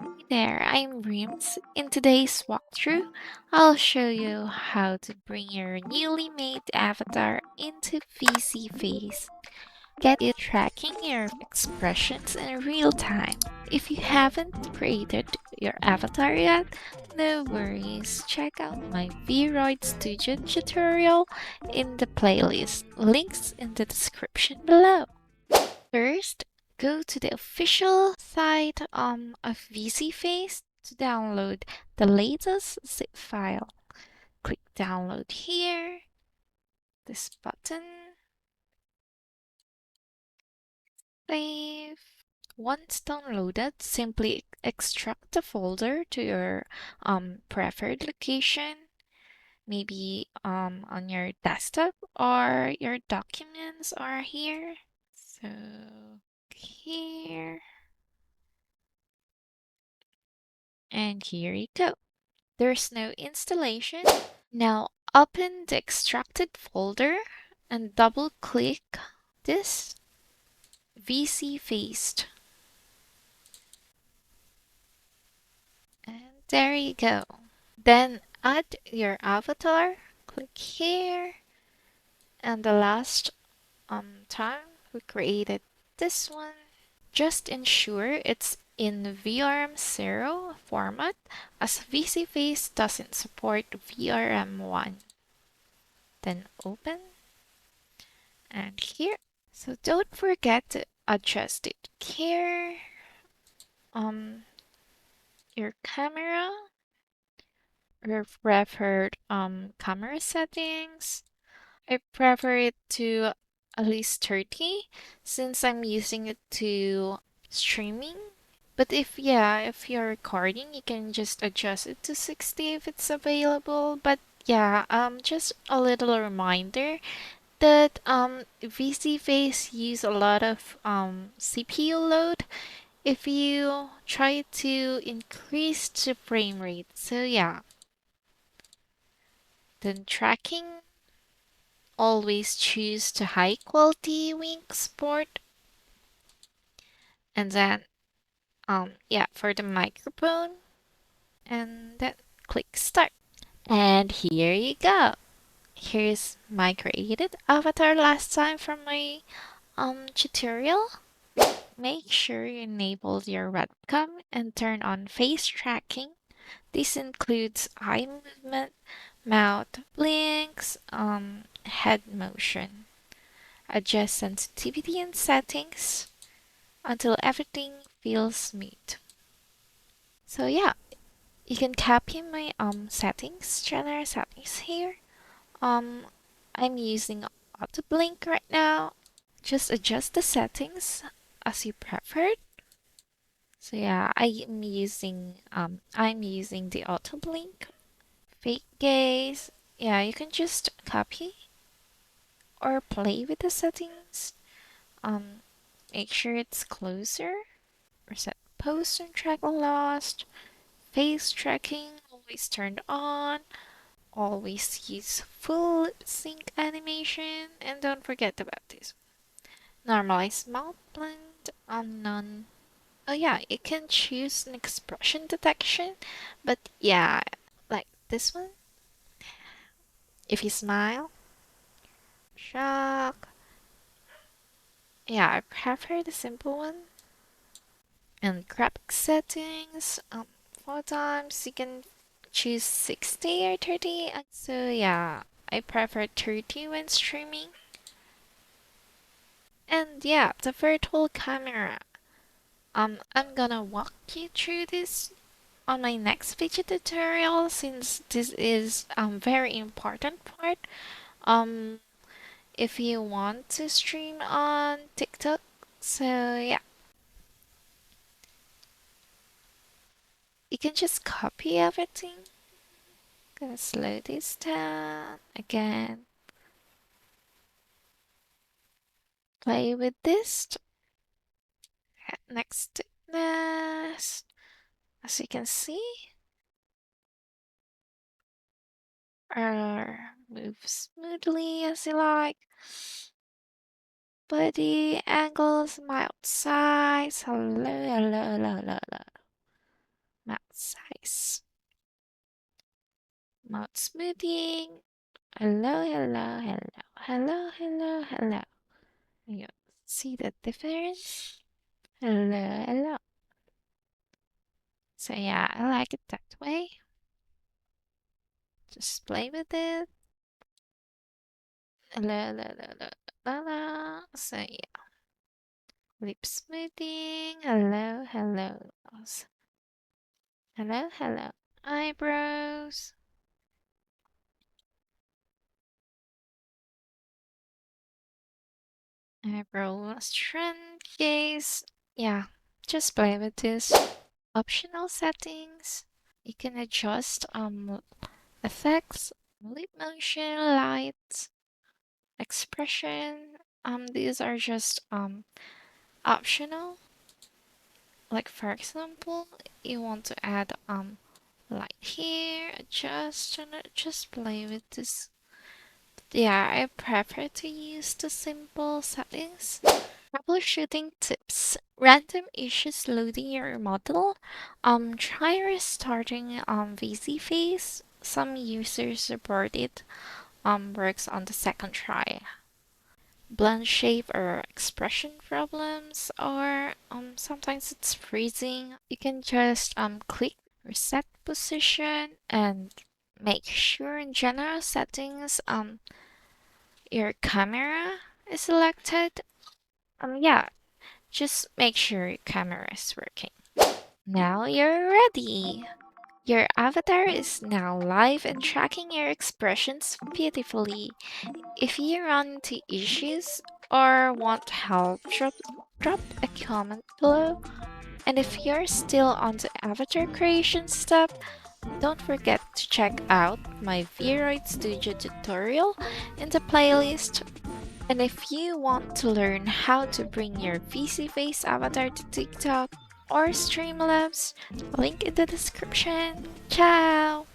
Hey there, I'm Rims. In today's walkthrough, I'll show you how to bring your newly made avatar into VSeeFace. Get it tracking your expressions in real time. If you haven't created your avatar yet, no worries. Check out my VRoid Studio tutorial in the playlist. Links in the description below. First, go to the official site of VSeeFace to download the latest zip file. Click download here, this button, save. Once downloaded, simply extract the folder to your preferred location, maybe on your desktop or your documents are here. So here. And here you go. There's no installation. Now open the extracted folder and double click this VSeeFace. And there you go. Then add your avatar. Click here. And the last time we created this one. Just ensure it's in VRM0 format as VSeeFace doesn't support VRM1. Then open and here. So don't forget to adjust it here. Your camera, your preferred camera settings. I prefer it to at least 30 since I'm using it to streaming. But if you're recording, you can just adjust it to 60 if it's available. But yeah, just a little reminder that VSeeFace use a lot of CPU load if you try to increase the frame rate. So yeah, then tracking, always choose the high quality wing support, and then yeah, for the microphone, and then click start. And here you go. Here's my created avatar last time from my tutorial. Make sure you enable your webcam and turn on face tracking. This includes eye movement, mouth blinks, head motion. Adjust sensitivity and settings until everything feels smooth. So yeah, you can copy my settings, general settings here. Um, I'm using auto blink right now. Just adjust the settings as you prefer. So yeah, I'm using the auto blink. Fake gaze. Yeah, you can just copy or play with the settings. Um, make sure it's closer. Reset post and track lost. Face tracking always turned on. Always use full sync animation, and don't forget about this. Normalize mouth blend on none. Oh yeah, you can choose an expression detection, but yeah, like this one. If you smile, shock. Yeah, I prefer the simple one. And graphic settings, four times you can choose 60 or 30. So yeah, I prefer 30 when streaming. And yeah, the virtual camera. I'm gonna walk you through this on my next video tutorial since this is very important part. Um, if you want to stream on TikTok, so yeah, you can just copy everything. Gonna slow this down again. Play with this. Next, next. As you can see, move smoothly as you like. Body angles, my size. Hello, hello, hello, hello, hello. Mouth smoothing. Hello, hello, hello, hello, hello, hello. You see the difference? Hello, hello. So yeah, I like it that way. Just play with it. Hello, hello, hello, hello, hello. So yeah, lip smoothing. Hello, hello. Hello, hello. Eyebrows. Eyebrow strength gaze. Yeah, just play with this. Optional settings. You can adjust effects, lip motion, light, expression. These are just optional. Like for example, you want to add light here, adjust and just play with this. Yeah, I prefer to use the simple settings. Troubleshooting tips. Random issues loading your model. Try restarting VSeeFace. Some users report it works on the second try. Blend shape or expression problems, or sometimes it's freezing. You can just click reset position and make sure in general settings your camera is selected. Yeah, just make sure your camera is working. Now you're ready. Your avatar is now live and tracking your expressions beautifully. If you run into issues or want help, drop a comment below. And if you're still on the avatar creation step, don't forget to check out my VRoid Studio tutorial in the playlist. And if you want to learn how to bring your VSeeFace avatar to TikTok or Streamlabs, link in the description. Ciao!